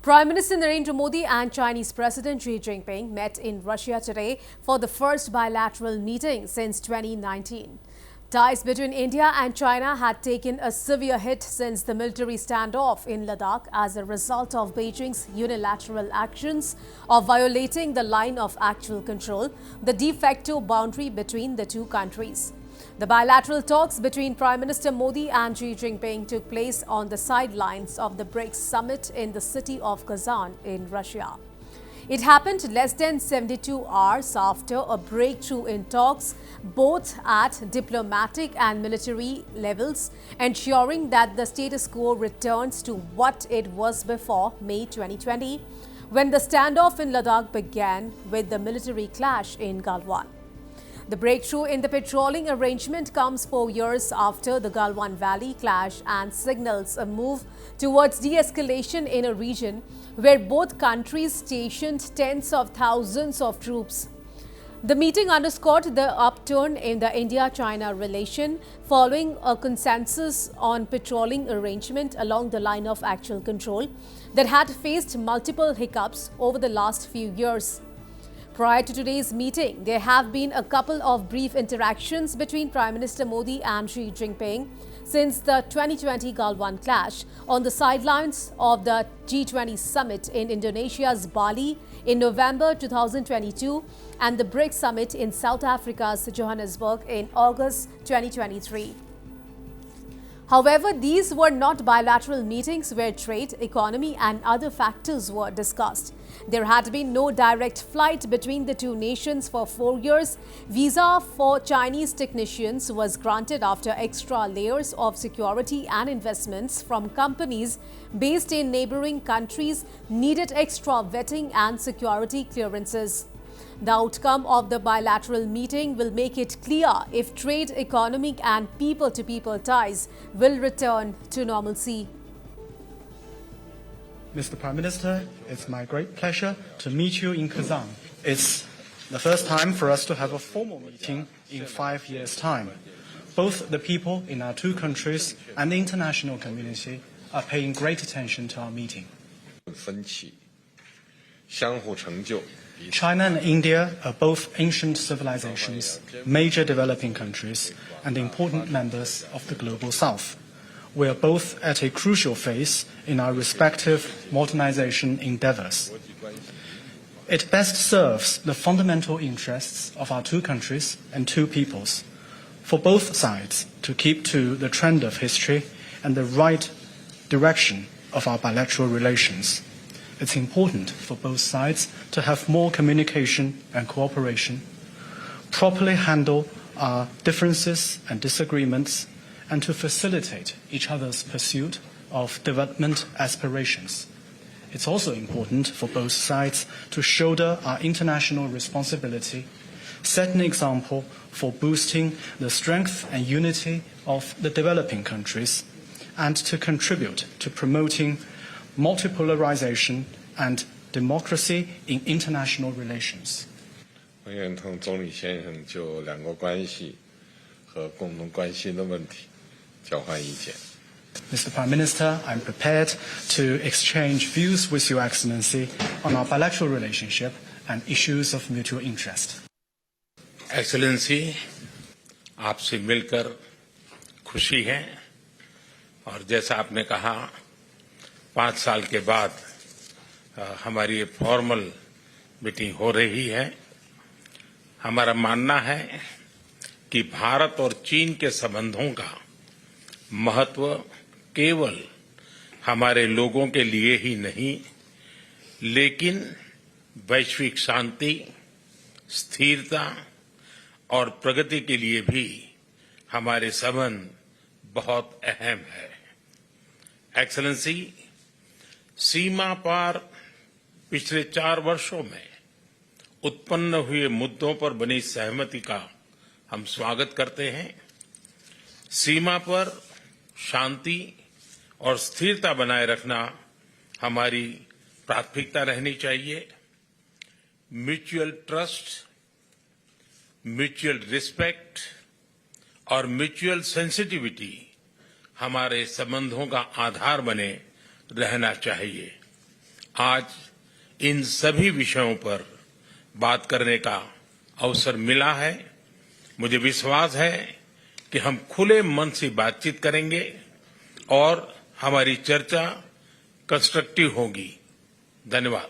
Prime Minister Narendra Modi and Chinese President Xi Jinping met in Russia today for the first bilateral meeting since 2019. Ties between India and China had taken a severe hit since the military standoff in Ladakh as a result of Beijing's unilateral actions of violating the line of actual control, the de facto boundary between the two countries. The bilateral talks between Prime Minister Modi and Xi Jinping took place on the sidelines of the BRICS summit in the city of Kazan in Russia. It happened less than 72 hours after a breakthrough in talks, both at diplomatic and military levels, ensuring that the status quo returns to what it was before May 2020, when the standoff in Ladakh began with the military clash in Galwan. The breakthrough in the patrolling arrangement comes 4 years after the Galwan Valley clash and signals a move towards de-escalation in a region where both countries stationed tens of thousands of troops. The meeting underscored the upturn in the India-China relation following a consensus on patrolling arrangement along the line of actual control that had faced multiple hiccups over the last few years. Prior to today's meeting, there have been a couple of brief interactions between Prime Minister Modi and Xi Jinping since the 2020 Galwan clash on the sidelines of the G20 summit in Indonesia's Bali in November 2022 and the BRICS summit in South Africa's Johannesburg in August 2023. However, these were not bilateral meetings where trade, economy and other factors were discussed. There had been no direct flight between the two nations for 4 years. Visa for Chinese technicians was granted after extra layers of security and investments from companies based in neighboring countries needed extra vetting and security clearances. The outcome of the bilateral meeting will make it clear if trade, economic and people-to-people ties will return to normalcy. Mr. Prime Minister, it's my great pleasure to meet you in Kazan. It's the first time for us to have a formal meeting in 5 years' time. Both the people in our two countries and the international community are paying great attention to our meeting. China and India are both ancient civilizations, major developing countries, and important members of the global South. We are both at a crucial phase in our respective modernization endeavors. It best serves the fundamental interests of our two countries and two peoples for both sides to keep to the trend of history and the right direction of our bilateral relations. It's important for both sides to have more communication and cooperation, properly handle our differences and disagreements, and to facilitate each other's pursuit of development aspirations. It's also important for both sides to shoulder our international responsibility, set an example for boosting the strength and unity of the developing countries, and to contribute to promoting multipolarization and democracy in international relations. 我愿同总理先生就两国关系和共同关心的问题交换意见。 Mr. Prime Minister, I'm prepared to exchange views with Your Excellency on our bilateral relationship and issues of mutual interest. Excellency, आपसे मिलकर खुशी है और जैसा आपने कहा 5 साल के बाद हमारी ये फॉर्मल मीटिंग हो रही है। हमारा मानना है कि भारत और चीन के संबंधों का महत्व केवल हमारे लोगों के लिए ही नहीं, लेकिन वैश्विक शांति, स्थिरता और प्रगति के लिए भी हमारे संबंध बहुत अहम है। एक्सेलेंसी, सीमा पार पिछले 4 वर्षों में उत्पन्न हुए मुद्दों पर बनी सहमति का हम स्वागत करते हैं। सीमा पर शांति और स्थिरता बनाए रखना हमारी प्राथमिकता रहनी चाहिए। म्यूचुअल ट्रस्ट, म्यूचुअल रिस्पेक्ट और म्यूचुअल आज इन सभी विषयों पर बात करने का अवसर मिला है। मुझे विश्वास है कि हम खुले मन से बातचीत करेंगे और हमारी चर्चा कंस्ट्रक्टिव होगी। धन्यवाद।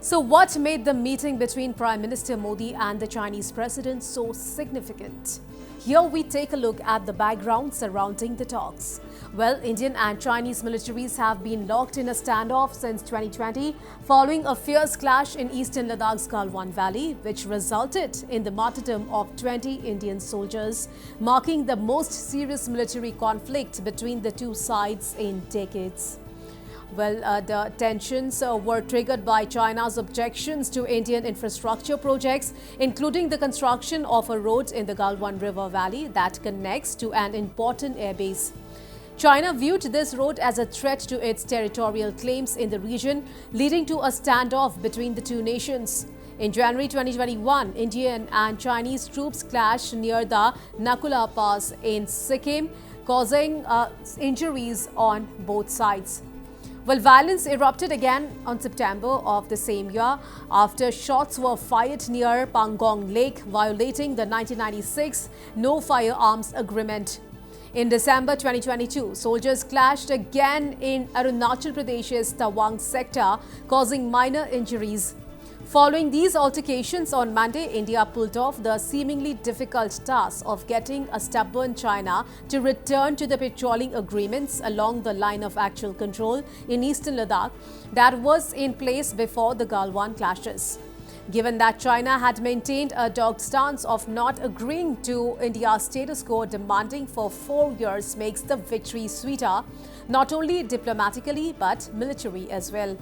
So what made the meeting between Prime Minister Modi and the Chinese president so significant? Here we take a look at the background surrounding the talks. Well, Indian and Chinese militaries have been locked in a standoff since 2020 following a fierce clash in eastern Ladakh's Galwan Valley, which resulted in the martyrdom of 20 Indian soldiers, marking the most serious military conflict between the two sides in decades. Well, the tensions were triggered by China's objections to Indian infrastructure projects, including the construction of a road in the Galwan River Valley that connects to an important airbase. China viewed this road as a threat to its territorial claims in the region, leading to a standoff between the two nations. In January 2021, Indian and Chinese troops clashed near the Nakula Pass in Sikkim, causing injuries on both sides. Well, violence erupted again on September of the same year after shots were fired near Pangong Lake, violating the 1996 No Firearms Agreement. In December 2022, soldiers clashed again in Arunachal Pradesh's Tawang sector, causing minor injuries. Following these altercations on Monday, India pulled off the seemingly difficult task of getting a stubborn China to return to the patrolling agreements along the line of actual control in eastern Ladakh that was in place before the Galwan clashes. Given that China had maintained a dogged stance of not agreeing to India's status quo demanding for 4 years makes the victory sweeter, not only diplomatically but militarily as well.